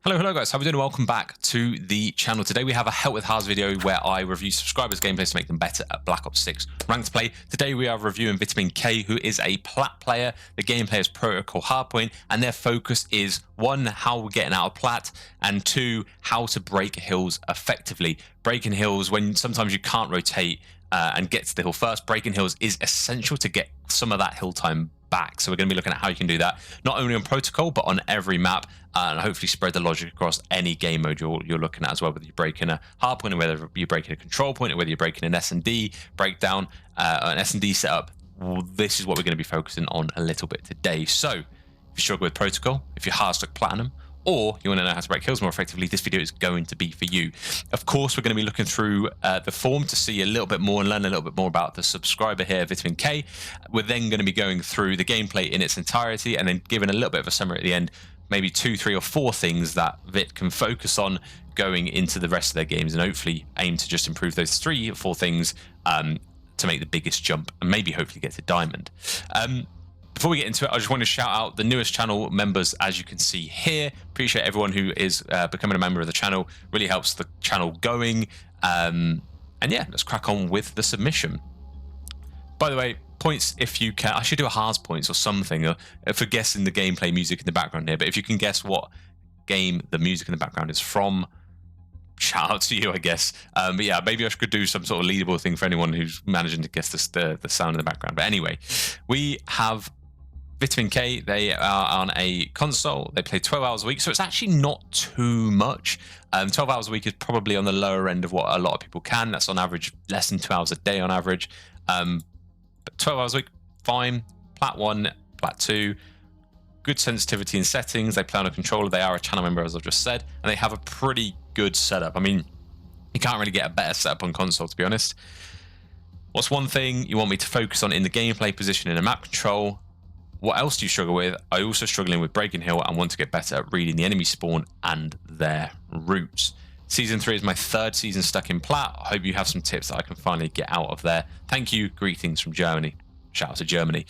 Hello guys, how are we doing? Welcome back to the channel. Today we have a Help with Harrz video where I review subscribers' gameplays to make them better at Black Ops 6 ranked play. Today we are reviewing Vitamin K, who is a plat player. The gameplay is Protocol Hardpoint, and their focus is 1, how we're getting out of plat, and 2, how to break hills effectively. Breaking hills when sometimes you can't rotate and get to the hill first. Breaking hills is essential to get some of that hill time back. So we're going to be looking at how you can do that, not only on Protocol, but on every map, and hopefully spread the logic across any game mode you're looking at as well, whether you're breaking a hard point, or whether you're breaking a control point, or whether you're breaking an S&D breakdown, an S&D setup. Well, this is what we're going to be focusing on a little bit today. So if you struggle with Protocol, if you're hard stuck platinum, or you want to know how to break hills more effectively, this video is going to be for you. Of course, we're going to be looking through the form to see a little bit more and learn a little bit more about the subscriber here, Vitamin K. We're then going to be going through the gameplay in its entirety and then giving a little bit of a summary at the end, maybe 2, 3, or 4 things that Vit can focus on going into the rest of their games, and hopefully aim to just improve those 3 or 4 things to make the biggest jump and maybe hopefully get to Diamond. Before we get into it, I just want to shout out the newest channel members, as you can see here. Appreciate everyone who is becoming a member of the channel. Really helps the channel going. And yeah, let's crack on with the submission. By the way, points if you can. I should do a Harrz points or something for guessing the gameplay music in the background here. But if you can guess what game the music in the background is from, shout out to you, I guess. But yeah, maybe I could do some sort of leaderboard thing for anyone who's managing to guess the sound in the background. But anyway, we have Vitamin K. They are on a console. They play 12 hours a week, so it's actually not too much. 12 hours a week is probably on the lower end of what a lot of people can. That's on average less than 2 hours a day on average. But 12 hours a week, fine. Plat 1, Plat 2, good sensitivity and settings. They play on a controller. They are a channel member, as I've just said, and they have a pretty good setup. I mean, you can't really get a better setup on console, to be honest. What's one thing you want me to focus on in the gameplay position in a map control? What else do you struggle with? I also struggling with breaking hill and want to get better at reading the enemy spawn and their routes. Season 3 is my 3rd season stuck in plat. I hope you have some tips that I can finally get out of there. Thank you. Greetings from Germany. Shout out to Germany.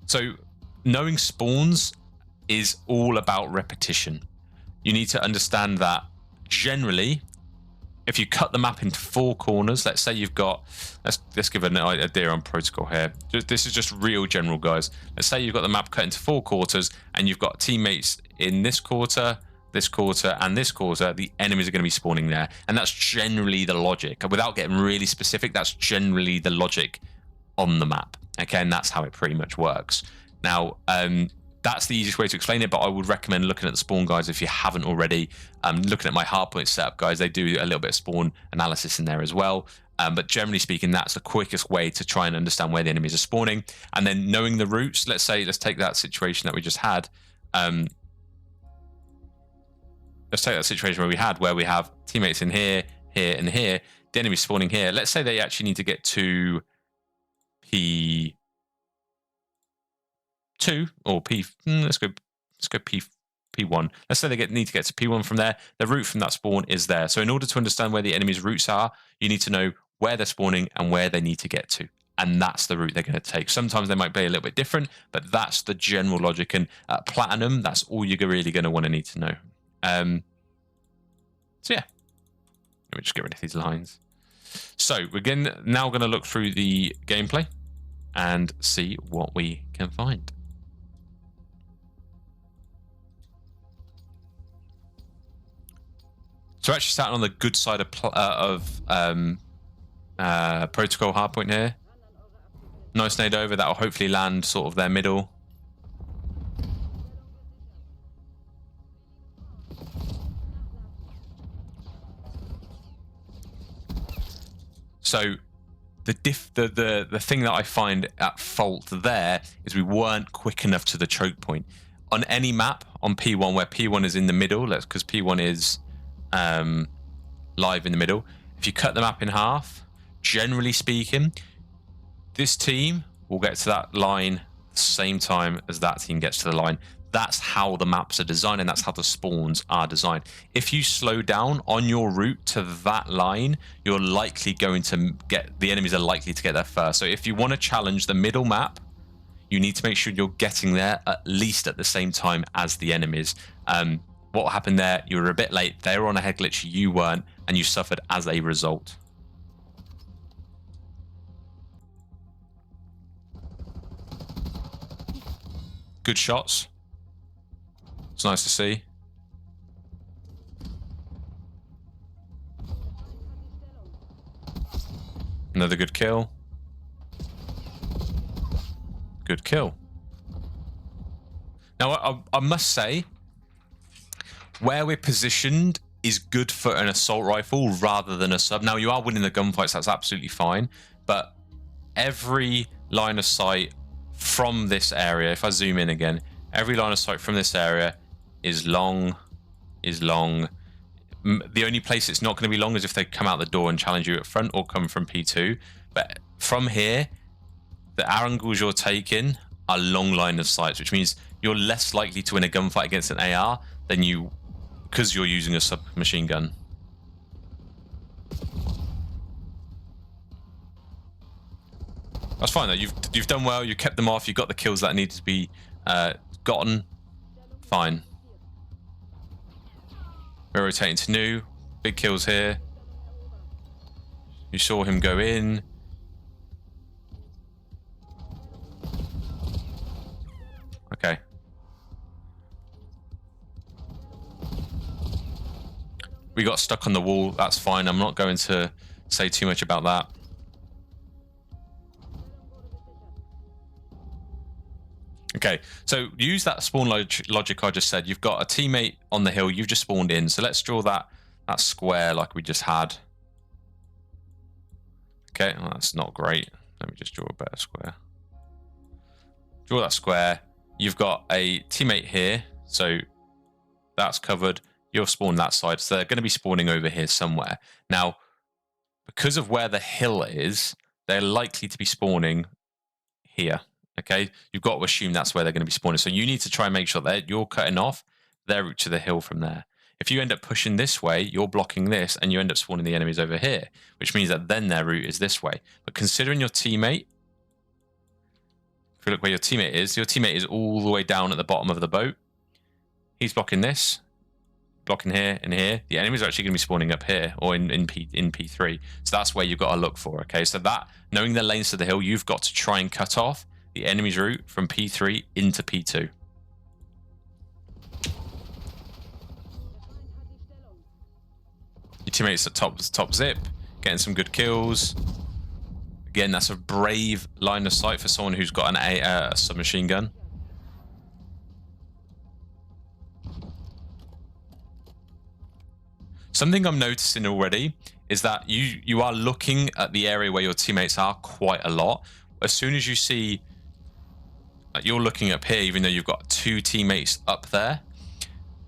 So knowing spawns is all about repetition. You need to understand that generally, if you cut the map into 4 corners, let's say you've got, let's give an idea on Protocol here. This is just real general, guys. Let's say you've got the map cut into 4 quarters and you've got teammates in this quarter, and this quarter. The enemies are going to be spawning there. And that's generally the logic. Without getting really specific, that's generally the logic on the map. Okay, and that's how it pretty much works. Now, that's the easiest way to explain it, but I would recommend looking at the spawn guides if you haven't already. Looking at my hardpoint setup, guys, they do a little bit of spawn analysis in there as well. But generally speaking, that's the quickest way to try and understand where the enemies are spawning. And then knowing the routes, let's take that situation that we just had. Let's take that situation where we have teammates in here, here, and here. The enemy's spawning here. Let's say they actually need to get to P2 or P. Let's go P1. Let's say they need to get to P1 from there. The route from that spawn is there. So in order to understand where the enemy's routes are, you need to know where they're spawning and where they need to get to. And that's the route they're going to take. Sometimes they might be a little bit different, but that's the general logic. And at Platinum, that's all you're really going to want to need to know. So yeah, let me just get rid of these lines. So we're now going to look through the gameplay and see what we can find. So actually starting on the good side of Protocol Hardpoint here. Nice nade over, that will hopefully land sort of their middle. So the thing that I find at fault there is we weren't quick enough to the choke point. On any map on P1 where P1 is in the middle, because P1 is live in the middle, if you cut the map in half, generally speaking, this team will get to that line the same time as that team gets to the line. That's how the maps are designed, and that's how the spawns are designed. If you slow down on your route to that line, you're likely going to the enemies are likely to get there first. So if you want to challenge the middle map, you need to make sure you're getting there at least at the same time as the enemies. what happened there? You were a bit late. They were on a head glitch. You weren't, and you suffered as a result. Good shots. It's nice to see. Another good kill. Good kill. Now, I must say, where we're positioned is good for an assault rifle rather than a sub. Now, you are winning the gunfights, that's absolutely fine, but every line of sight from this area, if I zoom in again, every line of sight from this area is long, The only place it's not going to be long is if they come out the door and challenge you at front or come from P2. But from here, the angles you're taking are long line of sights, which means you're less likely to win a gunfight against an AR than you, because you're using a submachine gun. That's fine though. You've done well. You kept them off. You got the kills that needed to be gotten. Fine. We're rotating to new. Big kills here. You saw him go in. Okay. We got stuck on the wall. That's fine. I'm not going to say too much about that. Okay, so use that spawn logic I just said. You've got a teammate on the hill. You've just spawned in. So let's draw that square like we just had. Okay, well, that's not great. Let me just draw a better square. Draw that square. You've got a teammate here. So that's covered. You're spawned that side. So they're going to be spawning over here somewhere. Now, because of where the hill is, they're likely to be spawning here. Okay, you've got to assume that's where they're going to be spawning. So you need to try and make sure that you're cutting off their route to the hill from there. If you end up pushing this way, you're blocking this, and you end up spawning the enemies over here, which means that then their route is this way. But considering your teammate, if you look where your teammate is all the way down at the bottom of the boat. He's blocking this, blocking here and here. The enemies are actually going to be spawning up here or in P3. So that's where you've got to look for. Okay, so that knowing the lanes to the hill, you've got to try and cut off the enemy's route from P3 into P2. Your teammates at top zip, getting some good kills. Again, that's a brave line of sight for someone who's got a submachine gun. Something I'm noticing already is that you are looking at the area where your teammates are quite a lot. As soon as you see, you're looking up here, even though you've got two teammates up there.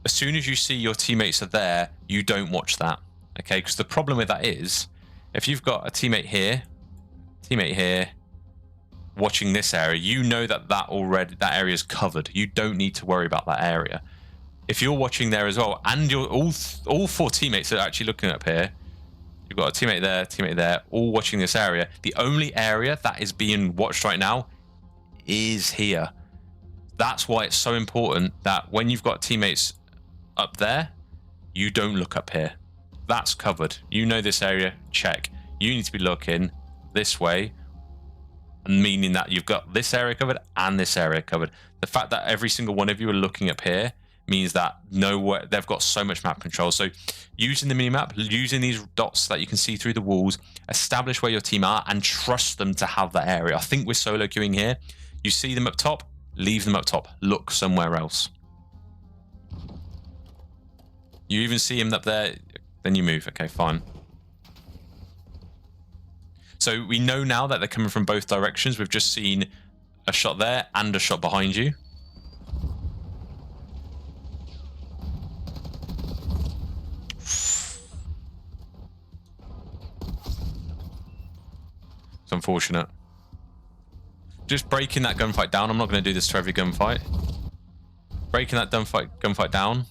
As soon as you see your teammates are there, you don't watch that, okay? Because the problem with that is, if you've got a teammate here, watching this area, you know that area is covered. You don't need to worry about that area. If you're watching there as well, and you're all four teammates are actually looking up here, you've got a teammate there, all watching this area. The only area that is being watched right now is here. That's why it's so important that when you've got teammates up there, you don't look up here. That's covered. You know this area, check. You need to be looking this way, meaning that you've got this area covered and this area covered. The fact that every single one of you are looking up here means that they've got so much map control. So using the minimap, using these dots that you can see through the walls, establish where your team are and trust them to have that area. I think we're solo queuing here. You see them up top, leave them up top. Look somewhere else. You even see him up there, then you move. Okay, fine. So we know now that they're coming from both directions. We've just seen a shot there and a shot behind you. It's unfortunate. Just breaking that gunfight down. I'm not going to do this to every gunfight. Breaking that gunfight down.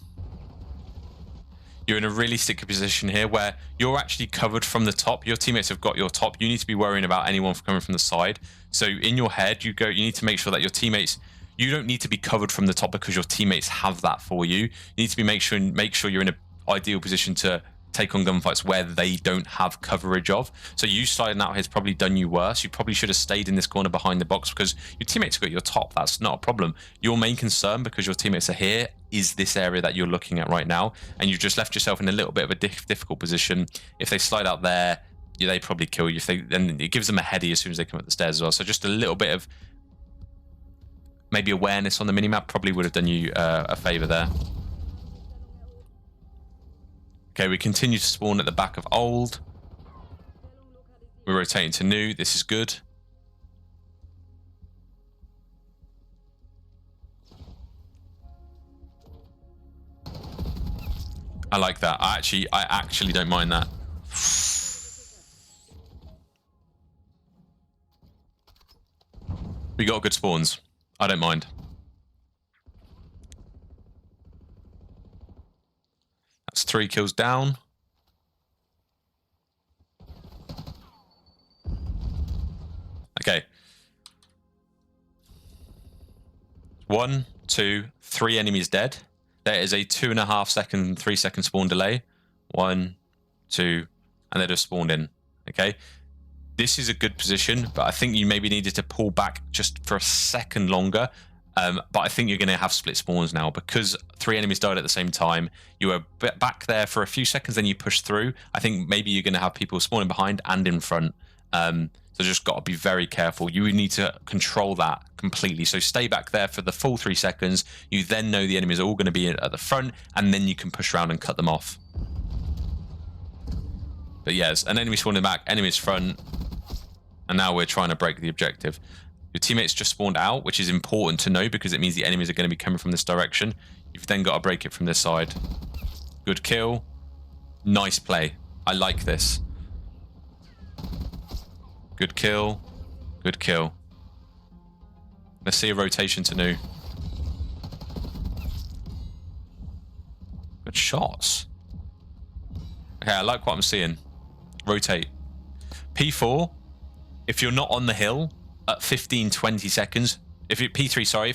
You're in a really sticky position here where you're actually covered from the top. Your teammates have got your top. You need to be worrying about anyone coming from the side. So in your head, you need to make sure that your teammates, you don't need to be covered from the top because your teammates have that for you. You need to be make sure you're in an ideal position to take on gunfights where they don't have coverage of. So you sliding out has probably done you worse. You probably should have stayed in this corner behind the box because your teammates have got your top. That's not a problem. Your main concern, because your teammates are here, is this area that you're looking at right now, and you've just left yourself in a little bit of a difficult position. If they slide out there, they probably kill you. Then it gives them a heady as soon as they come up the stairs as well. So just a little bit of maybe awareness on the minimap probably would have done you a favor there. Okay, we continue to spawn at the back of old. We're rotating to new. This is good. I like that. I actually don't mind that. We got good spawns. I don't mind. That's 3 kills down. Okay. 1, 2, 3 enemies dead. There is a 2.5 second, 3 second spawn delay. 1, 2, and they just spawned in. Okay. This is a good position, but I think you maybe needed to pull back just for a second longer. But I think you're going to have split spawns now because 3 enemies died at the same time. You were back there for a few seconds, then you pushed through. I think maybe you're going to have people spawning behind and in front. So just got to be very careful. You need to control that completely. So stay back there for the full 3 seconds. You then know the enemies are all going to be at the front, and then you can push around and cut them off. But yes, an enemy spawning back, enemy's front, and now we're trying to break the objective. Your teammates just spawned out, which is important to know because it means the enemies are going to be coming from this direction. You've then got to break it from this side. Good kill. Nice play. I like this. Good kill. Good kill. Let's see a rotation to new. Good shots. Okay, I like what I'm seeing. Rotate. P4, if you're not on the hill at 15-20 seconds, if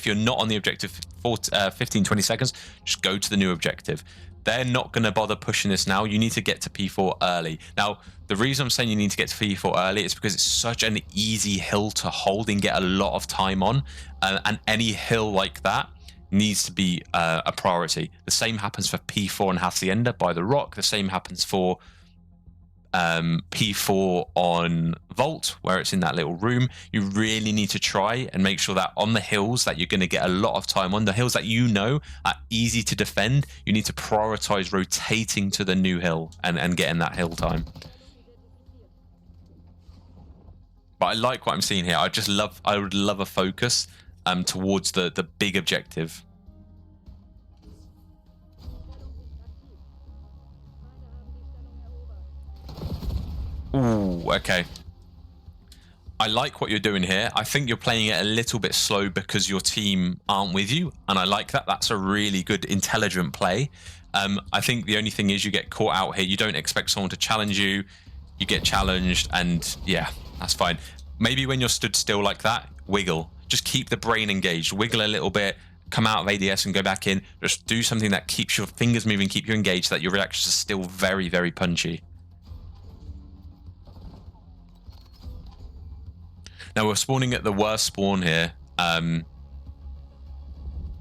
you're not on the objective for 15-20 seconds, just go to the new objective. They're not going to bother pushing this now. You need to get to P4 early. Now, the reason I'm saying you need to get to P4 early is because it's such an easy hill to hold and get a lot of time on. And any hill like that needs to be a priority. The same happens for P4 and Hacienda by the Rock. The same happens for P4 on Vault, where it's in that little room. You really need to try and make sure that on the hills that you're going to get a lot of time on, the hills that you know are easy to defend, you need to prioritize rotating to the new hill and getting that hill time. But I like what I'm seeing here. I would love a focus towards the big objective. Ooh, okay. I like what you're doing here. I think you're playing it a little bit slow because your team aren't with you, and I like that. That's a really good, intelligent play. I think the only thing is you get caught out here. You don't expect someone to challenge you. You get challenged, and yeah, that's fine. Maybe when you're stood still like that, wiggle. Just keep the brain engaged. Wiggle a little bit. Come out of ADS and go back in. Just do something that keeps your fingers moving, keep you engaged, so that your reactions are still very, very punchy. Now we're spawning at the worst spawn here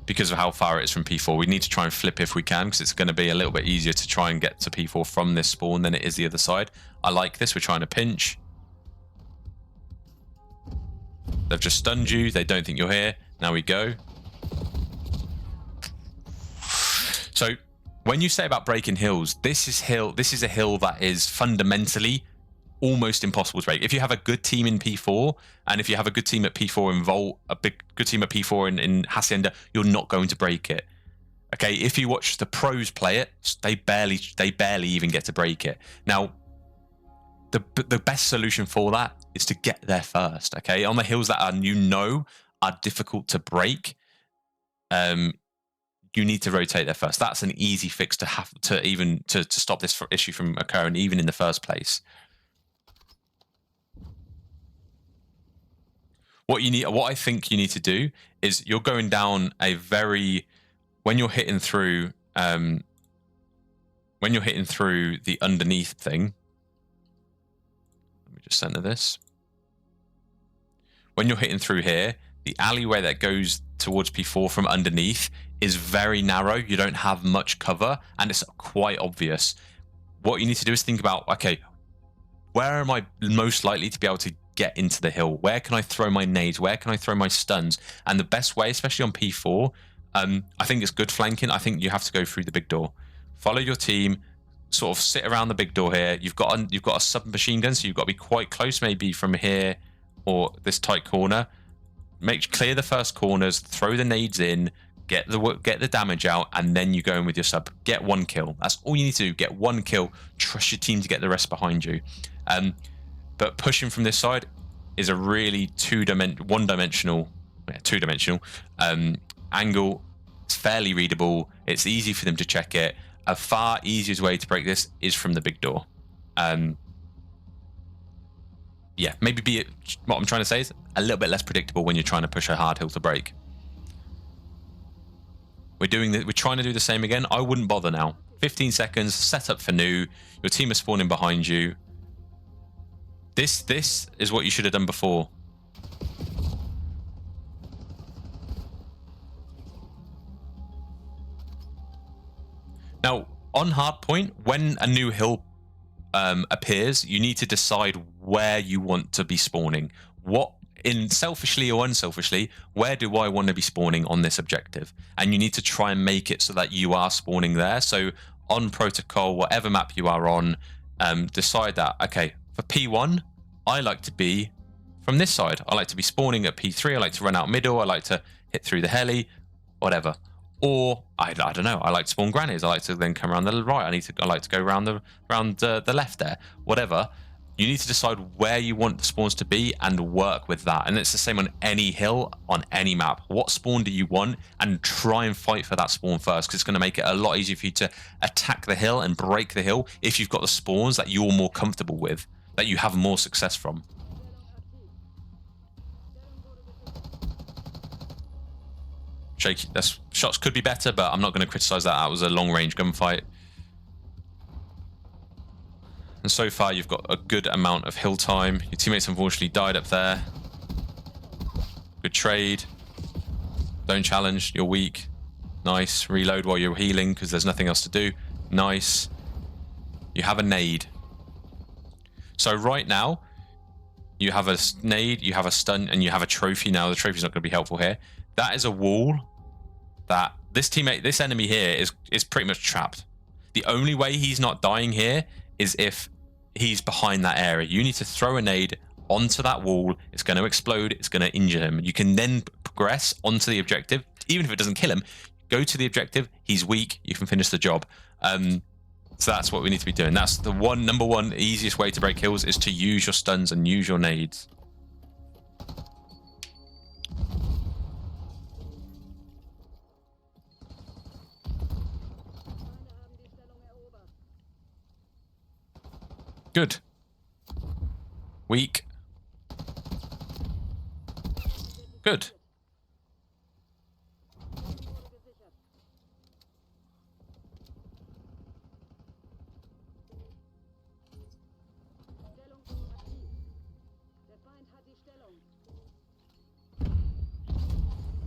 because of how far it is from P4. We need to try and flip if we can because it's going to be a little bit easier to try and get to P4 from this spawn than it is the other side. I like this. We're trying to pinch. They've just stunned you. They don't think you're here. Now we go. So when you say about breaking hills, this is a hill that is fundamentally almost impossible to break. If you have a good team in P4, and if you have a good team at P4 in Vault, good team at P4 in Hacienda, you're not going to break it. Okay, if you watch the pros play it, they barely even get to break it. Now, the best solution for that is to get there first. Okay, on the hills that are difficult to break, you need to rotate there first. That's an easy fix to have to stop this issue from occurring even in the first place. What I think you need to do is you're going down a very, when you're hitting through the underneath thing. Let me just center this. When you're hitting through here, the alleyway that goes towards P4 from underneath is very narrow. You don't have much cover, and it's quite obvious. What you need to do is think about, okay, where am I most likely to be able to get into the hill? Where can I throw my nades? Where can I throw my stuns? And the best way, especially on P4, I think it's good flanking. I think you have to go through the big door. Follow your team, sort of sit around the big door here. You've got a submachine gun, so you've got to be quite close, maybe from here or this tight corner. Clear the first corners, throw the nades in, get the damage out, and then you go in with your sub. Get one kill. That's all you need to do. Get one kill. Trust your team to get the rest behind you. But pushing from this side is a really two-dimensional angle. It's fairly readable. It's easy for them to check it. A far easiest way to break this is from the big door. Yeah, maybe what I'm trying to say is a little bit less predictable when you're trying to push a hard hill to break. We're trying to do the same again. I wouldn't bother now. 15 seconds, set up for new. Your team is spawning behind you. This is what you should have done before. Now, on hardpoint, when a new hill appears, you need to decide where you want to be spawning. Selfishly or unselfishly, where do I want to be spawning on this objective? And you need to try and make it so that you are spawning there. So on protocol, whatever map you are on, decide that, okay, for P1, I like to be from this side. I like to be spawning at P3. I like to run out middle. I like to hit through the heli, whatever. Or I don't know. I like to spawn grannies. I like to then come around the right. I like to go around the left there. Whatever. You need to decide where you want the spawns to be and work with that. And it's the same on any hill, on any map. What spawn do you want? And try and fight for that spawn first, because it's going to make it a lot easier for you to attack the hill and break the hill if you've got the spawns that you're more comfortable with, that you have more success from. Shaky. Shots could be better, but I'm not going to criticize that. That was a long-range gunfight. And so far, you've got a good amount of hill time. Your teammates unfortunately died up there. Good trade. Don't challenge. You're weak. Nice. Reload while you're healing, because there's nothing else to do. Nice. You have a nade. So right now, you have a nade, you have a stun, and you have a trophy. Now, the trophy's not going to be helpful here. That is a wall that this enemy here is pretty much trapped. The only way he's not dying here is if he's behind that area. You need to throw a nade onto that wall. It's going to explode. It's going to injure him. You can then progress onto the objective. Even if it doesn't kill him, go to the objective. He's weak. You can finish the job. So that's what we need to be doing. That's the number one easiest way to break kills, is to use your stuns and use your nades. Good. Weak. Good.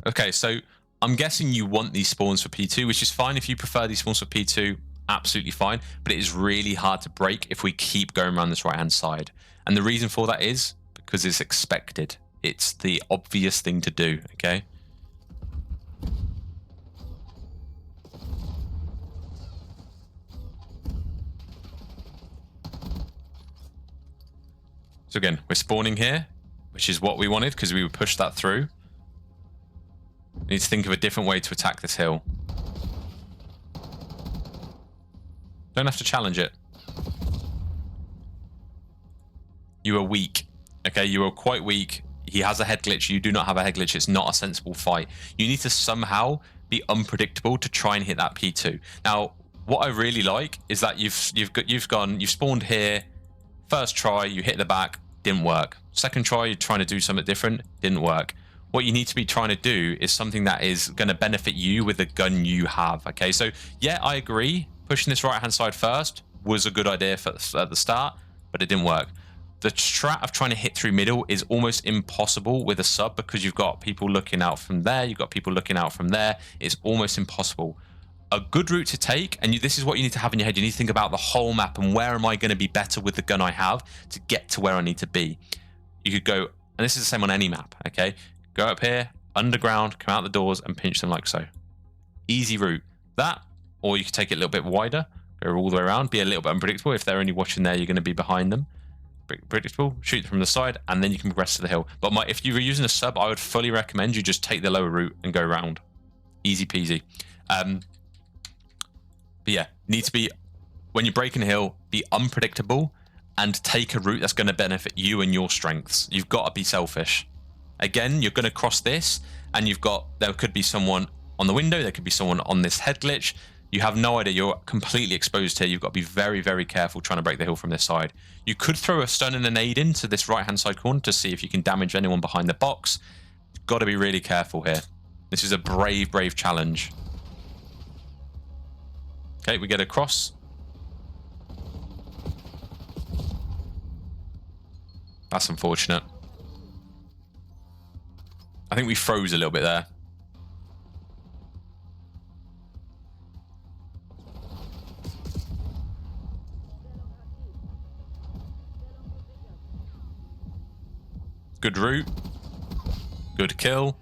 Okay, so I'm guessing you want these spawns for P2, which is fine. If you prefer these spawns for P2, absolutely fine. But it is really hard to break if we keep going around this right-hand side. And the reason for that is because it's expected. It's the obvious thing to do, okay? So again, we're spawning here, which is what we wanted because we would push that through. We need to think of a different way to attack this hill. Don't have to challenge it. You are weak. Okay, you are quite weak. He has a head glitch. You do not have a head glitch. It's not a sensible fight. You need to somehow be unpredictable to try and hit that P2. Now, what I really like is that you've spawned here. First try, you hit the back. didn't work. Second try, you're trying to do something different, didn't work. What you need to be trying to do is something that is going to benefit you with the gun you have, okay? So, yeah, I agree. Pushing this right-hand side first was a good idea at the start, but it didn't work. The strat of trying to hit through middle is almost impossible with a sub because you've got people looking out from there, you've got people looking out from there. It's almost impossible. A good route to take, and this is what you need to have in your head, you need to think about the whole map and where am I going to be better with the gun I have to get to where I need to be. You could go, and this is the same on any map, okay? Go up here, underground, come out the doors and pinch them like so. Easy route. That, or you could take it a little bit wider, go all the way around, be a little bit unpredictable. If they're only watching there, you're going to be behind them. Predictable, shoot from the side, and then you can progress to the hill. But if you were using a sub, I would fully recommend you just take the lower route and go around. Easy peasy. But yeah, need to be, when you're breaking a hill, be unpredictable and take a route that's going to benefit you and your strengths. You've got to be selfish. Again, you're going to cross this, and there could be someone on the window, there could be someone on this head glitch. You have no idea, you're completely exposed here. You've got to be very, very careful trying to break the hill from this side. You could throw a stun and a nade into this right-hand side corner to see if you can damage anyone behind the box. You've got to be really careful here. This is a brave, brave challenge. Okay, we get across. That's unfortunate. I think we froze a little bit there. Good route. Good kill.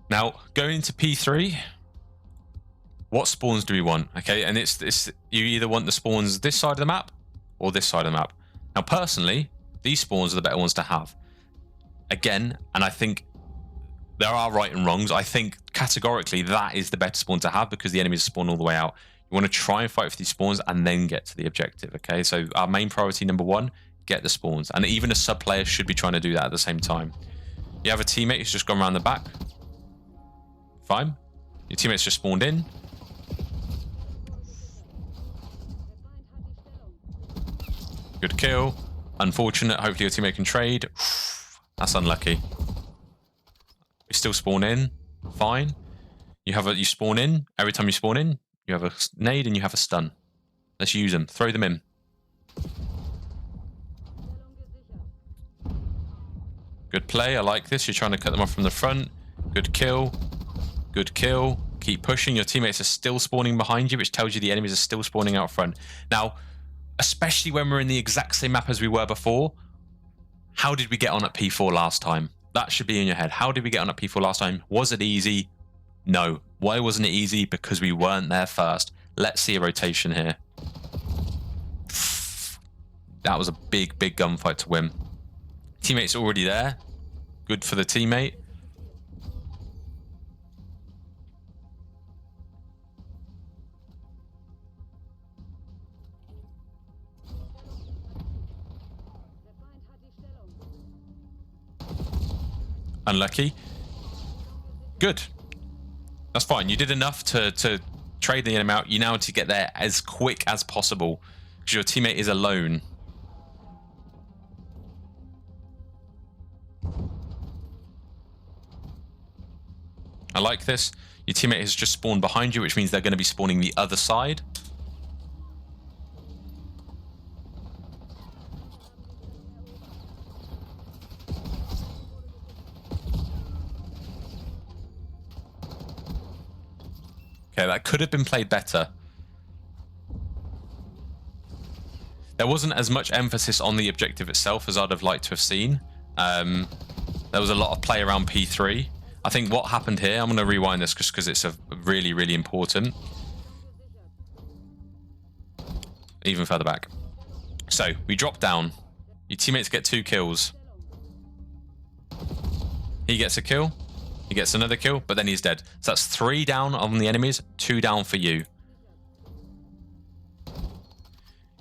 Now, going into P3, what spawns do we want? Okay, and it's you either want the spawns this side of the map or this side of the map. Now, personally, these spawns are the better ones to have. Again, and I think there are right and wrongs. I think categorically that is the better spawn to have because the enemies spawn all the way out. You want to try and fight for these spawns and then get to the objective, okay? So our main priority, number one, get the spawns. And even a sub player should be trying to do that at the same time. You have a teammate who's just gone around the back. Fine. Your teammate's just spawned in. Good kill. Unfortunate. Hopefully your teammate can trade. That's unlucky. We still spawn in. Fine. You spawn in. Every time you spawn in, you have a nade and you have a stun. Let's use them. Throw them in. Good play. I like this. You're trying to cut them off from the front. Good kill. Good kill. Keep pushing. Your teammates are still spawning behind you, which tells you the enemies are still spawning out front. Now, especially when we're in the exact same map as we were before, how did we get on at P4 last time? That should be in your head. How did we get on at P4 last time? Was it easy? No. Why wasn't it easy? Because we weren't there first. Let's see a rotation here. That was a big, big gunfight to win. Teammate's already there. Good for the teammate. Unlucky. Good. That's fine. You did enough to trade the enemy out. You now need to get there as quick as possible because your teammate is alone. I like this. Your teammate has just spawned behind you, which means they're going to be spawning the other side. Okay, that could have been played better. There wasn't as much emphasis on the objective itself as I'd have liked to have seen. There was a lot of play around P3. I think what happened here, I'm going to rewind this just because it's really, really important. Even further back. So, we drop down. Your teammates get 2 kills. He gets a kill. He gets another kill, but then he's dead. So that's 3 down on the enemies, 2 down for you.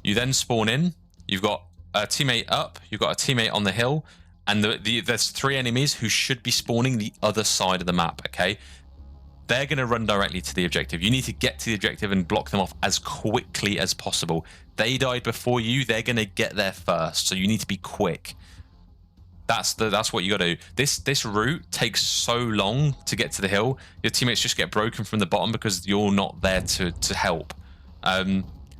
You then spawn in. You've got a teammate up. You've got a teammate on the hill. And there's 3 enemies who should be spawning the other side of the map, okay? they're going to run directly to the objective. You need to get to the objective and block them off as quickly as possible. They died before you. They're going to get there first, so you need to be quick. That's what you got to do. This route takes so long to get to the hill. Your teammates just get broken from the bottom because you're not there to help.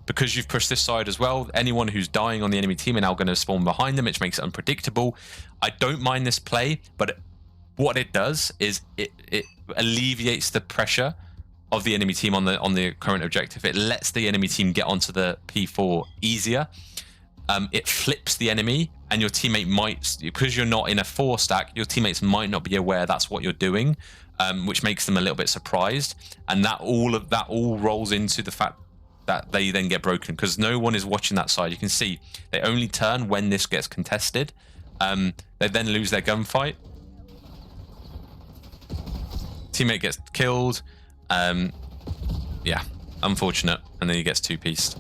Because you've pushed this side as well, anyone who's dying on the enemy team are now going to spawn behind them, which makes it unpredictable. I don't mind this play, but what it does is it alleviates the pressure of the enemy team on the current objective. It lets the enemy team get onto the P4 easier. It flips the enemy, and your teammate might, because you're not in a 4 stack, your teammates might not be aware that's what you're doing, which makes them a little bit surprised. And that all rolls into the fact that they then get broken because no one is watching that side. You can see they only turn when this gets contested. They then lose their gunfight. Teammate gets killed. Yeah, unfortunate. And then he gets 2-pieced.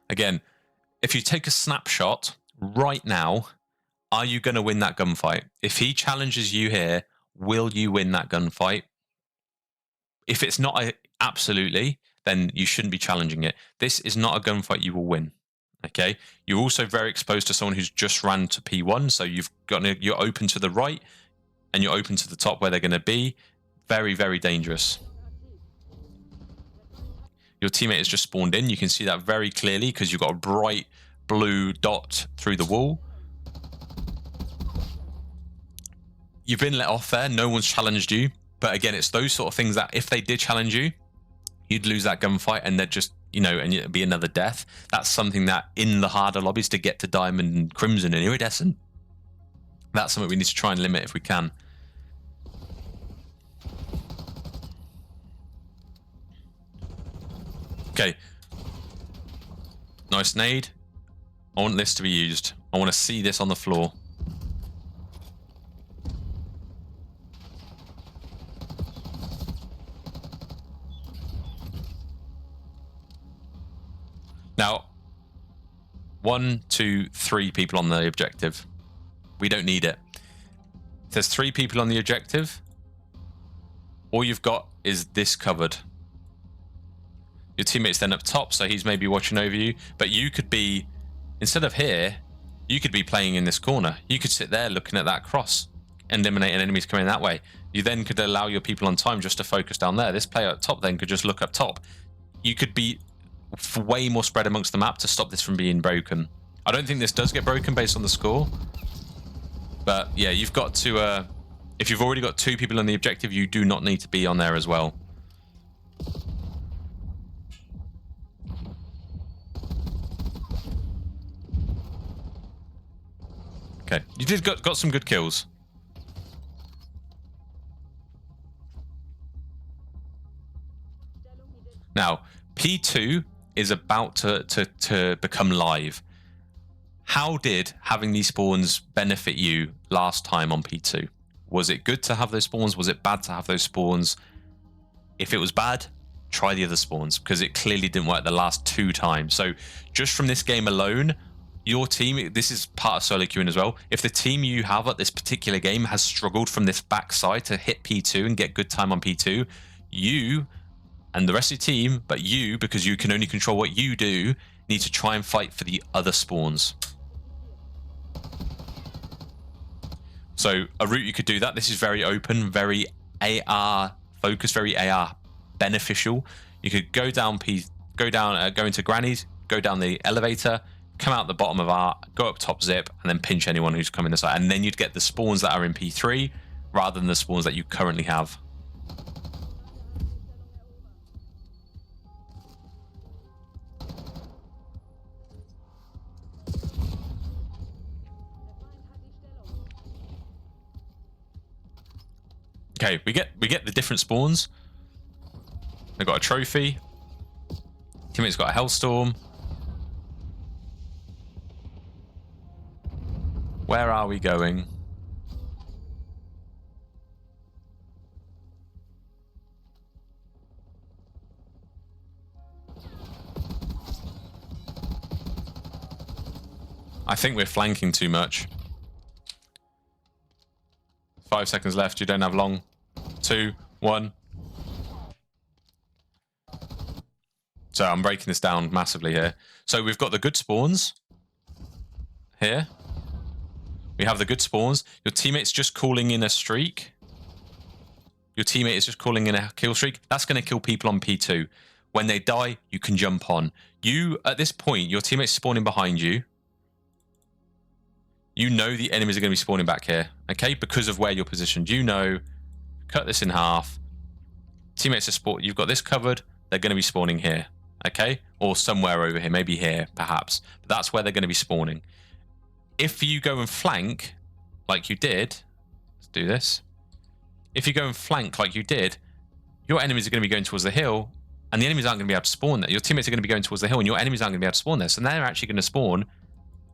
Again, if you take a snapshot right now, are you going to win that gunfight? If he challenges you here, will you win that gunfight? If it's not absolutely, then you shouldn't be challenging it. This is not a gunfight you will win. Okay, you're also very exposed to someone who's just ran to P1, so you're open to the right and you're open to the top where they're going to be. Very, very dangerous. Your teammate has just spawned in. You can see that very clearly because you've got a bright blue dot through the wall. You've been let off there. No one's challenged you. But again, it's those sort of things that if they did challenge you, you'd lose that gunfight and they'd just, and it'd be another death. That's something that in the harder lobbies to get to Diamond and Crimson and Iridescent, that's something we need to try and limit if we can. Okay. Nice nade. I want this to be used. I want to see this on the floor. Now, 1, 2, 3 people on the objective. We don't need it. If there's 3 people on the objective, all you've got is this covered. Your teammate's then up top, so he's maybe watching over you. But you could be, instead of here, you could be playing in this corner. You could sit there looking at that cross and eliminating enemies coming that way. You then could allow your people on time just to focus down there. This player up top then could just look up top. You could be way more spread amongst the map to stop this from being broken. I don't think this does get broken based on the score. But yeah, you've got to, if you've already got 2 people on the objective, you do not need to be on there as well. Okay, you got some good kills. Now, P2 is about to become live. How did having these spawns benefit you last time on P2? Was it good to have those spawns? Was it bad to have those spawns? If it was bad, try the other spawns, because it clearly didn't work the last 2 times. So just from this game alone, your team, this is part of solo queuing as well. If the team you have at this particular game has struggled from this backside to hit P2 and get good time on P2, you and the rest of your team, but you, because you can only control what you do, need to try and fight for the other spawns. So a route you could do that. This is very open, very AR focused, very AR beneficial. You could go down go into Granny's, go down the elevator, come out the bottom of R, go up top zip, and then pinch anyone who's coming this side. And then you'd get the spawns that are in P3 rather than the spawns that you currently have. Okay, we get the different spawns. They've got a trophy. Teammate's got a Hellstorm. Where are we going? I think we're flanking too much. 5 seconds left. You don't have long. 2, 1. So I'm breaking this down massively here. So we've got the good spawns here. We have the good spawns. Your teammate's just calling in a streak. Your teammate is just calling in a kill streak. That's going to kill people on P2. When they die, you can jump on. You, at this point, your teammate's spawning behind you. You know the enemies are going to be spawning back here, okay? Because of where you're positioned. You know, cut this in half. Teammates are spawn. You've got this covered. They're going to be spawning here, okay? Or somewhere over here, maybe here, perhaps. But that's where they're going to be spawning. If you go and flank, like you did, let's do this. If you go and flank like you did, your enemies are going to be going towards the hill, and the enemies aren't going to be able to spawn there. Your teammates are going to be going towards the hill, and your enemies aren't going to be able to spawn there. So they're actually going to spawn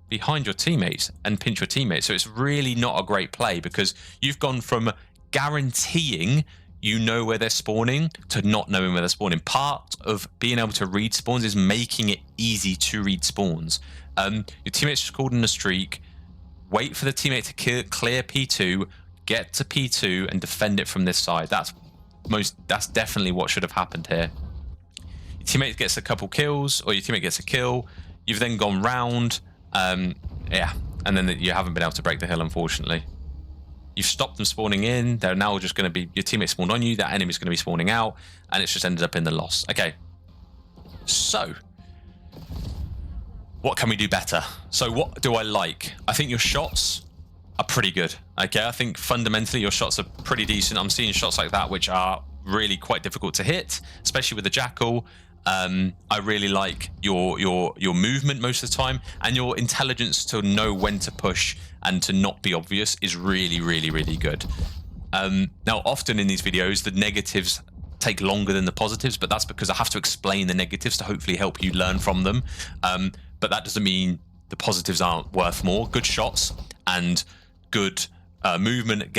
behind your teammates and pinch your teammates. So it's really not a great play because you've gone from guaranteeing you know where they're spawning to not knowing where they're spawning. Part of being able to read spawns is making it easy to read spawns. Your teammate's just called in a streak. Wait for the teammate to clear P2, get to P2 and defend it from this side. That's definitely what should have happened here. Your teammate gets a couple kills, or your teammate gets a kill. You've then gone round, yeah, and then you haven't been able to break the hill, unfortunately. You've stopped them spawning in. They're now just going to be, your teammate spawned on you, that enemy's going to be spawning out, and it's just ended up in the loss. Okay, so what can we do better? So what do I like? I think your shots are pretty good. Okay, I think fundamentally your shots are pretty decent. I'm seeing shots like that which are really quite difficult to hit, especially with the Jackal. I really like your movement most of the time, and your intelligence to know when to push and to not be obvious is really, really, really good. Now, often in these videos, the negatives take longer than the positives, but that's because I have to explain the negatives to hopefully help you learn from them. But that doesn't mean the positives aren't worth more. Good shots and good movement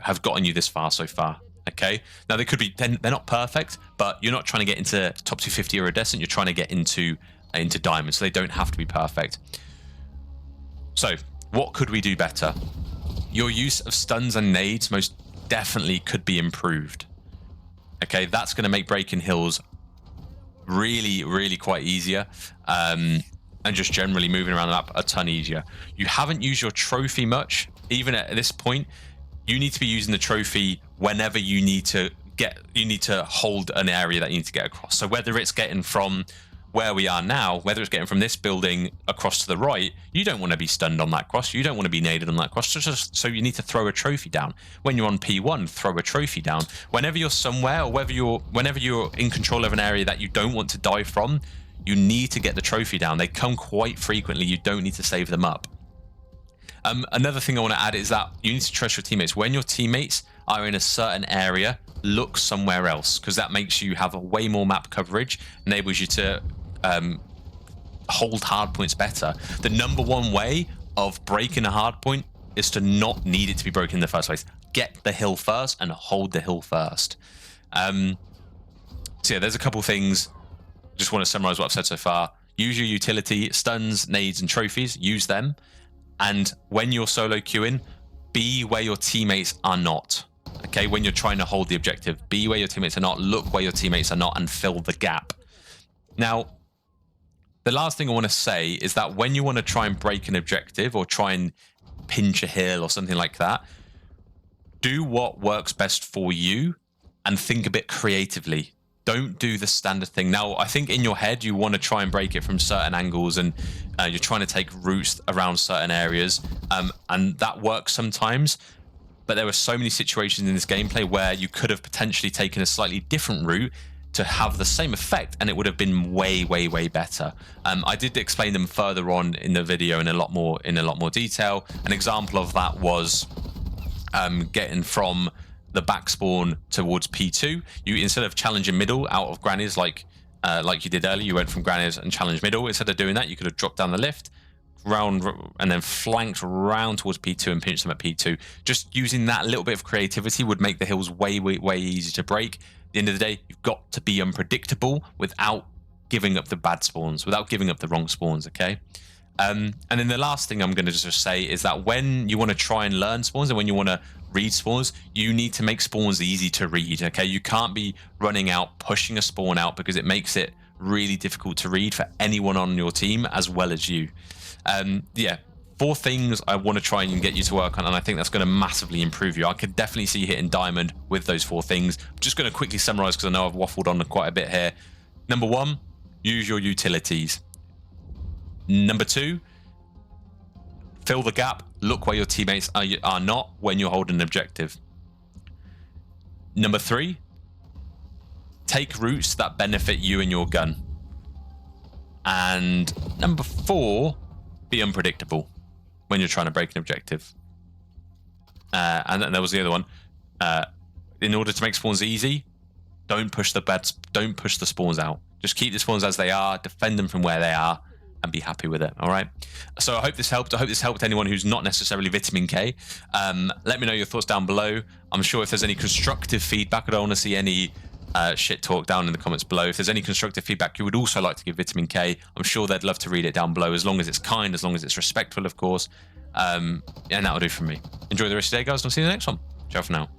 have gotten you this far so far. Okay, now they could be, they're not perfect, but you're not trying to get into top 250 iridescent. You're trying to get into diamonds, so they don't have to be perfect. So what could we do better? Your use of stuns and nades most definitely could be improved. Okay, that's going to make breaking hills really, really quite easier, and just generally moving around the map a ton easier. You haven't used your trophy much, even at this point. You need to be using the trophy whenever you need to hold an area that you need to get across. So whether it's getting from where we are now, whether it's getting from this building across to the right, you don't want to be stunned on that cross. You don't want to be naded on that cross. So you need to throw a trophy down. When you're on P1, throw a trophy down. Whenever you're somewhere, or whenever you're in control of an area that you don't want to die from, you need to get the trophy down. They come quite frequently. You don't need to save them up. Another thing I want to add is that you need to trust your teammates. When your teammates are in a certain area, look somewhere else, because that makes you have a way more map coverage, enables you to hold hard points better. The #1 way of breaking a hard point is to not need it to be broken in the first place. Get the hill first and hold the hill first. So yeah, there's a couple things. Just want to summarize what I've said so far. Use your utility, stuns, nades, and trophies. Use them. And when you're solo queuing, be where your teammates are not. Okay, when you're trying to hold the objective, be where your teammates are not, look where your teammates are not, and fill the gap. Now, the last thing I want to say is that when you want to try and break an objective or try and pinch a hill or something like that, do what works best for you and think a bit creatively. Don't do the standard thing. Now, I think in your head, you want to try and break it from certain angles, and you're trying to take routes around certain areas, and that works sometimes. But there were so many situations in this gameplay where you could have potentially taken a slightly different route to have the same effect, and it would have been way, way, way better. I did explain them further on in the video in a lot more detail. An example of that was getting from the back spawn towards P2. You, instead of challenging middle out of grannies like you did earlier, you went from grannies and challenged middle. Instead of doing that, you could have dropped down the lift, round, and then flanked round towards P2 and pinched them at P2. Just using that little bit of creativity would make the hills way, way, way easier to break. At the end of the day, you've got to be unpredictable without giving up the bad spawns, without giving up the wrong spawns, okay? And then the last thing I'm going to just say is that when you want to try and learn spawns and when you want to read spawns, you need to make spawns easy to read. Okay, you can't be running out, pushing a spawn out, because it makes it really difficult to read for anyone on your team as well as you. Yeah, 4 things I want to try and get you to work on, and I think that's going to massively improve you. I could definitely see you hitting diamond with those 4 things. I'm just going to quickly summarize because I know I've waffled on quite a bit here. Number 1, use your utilities. Number 2, fill the gap. Look where your teammates are not when you're holding an objective. Number 3, take routes that benefit you and your gun. And number 4, be unpredictable when you're trying to break an objective. And then there was the other one. In order to make spawns easy, don't push the spawns out. Just keep the spawns as they are, defend them from where they are, and be happy with it. All right. So I hope this helped. I hope this helped anyone who's not necessarily Vitamin K. Let me know your thoughts down below. I'm sure if there's any constructive feedback, I don't want to see any shit talk down in the comments below. If there's any constructive feedback you would also like to give Vitamin K, I'm sure they'd love to read it down below, as long as it's kind, as long as it's respectful, of course. And that'll do for me. Enjoy the rest of the day, guys, and I'll see you in the next one. Ciao for now.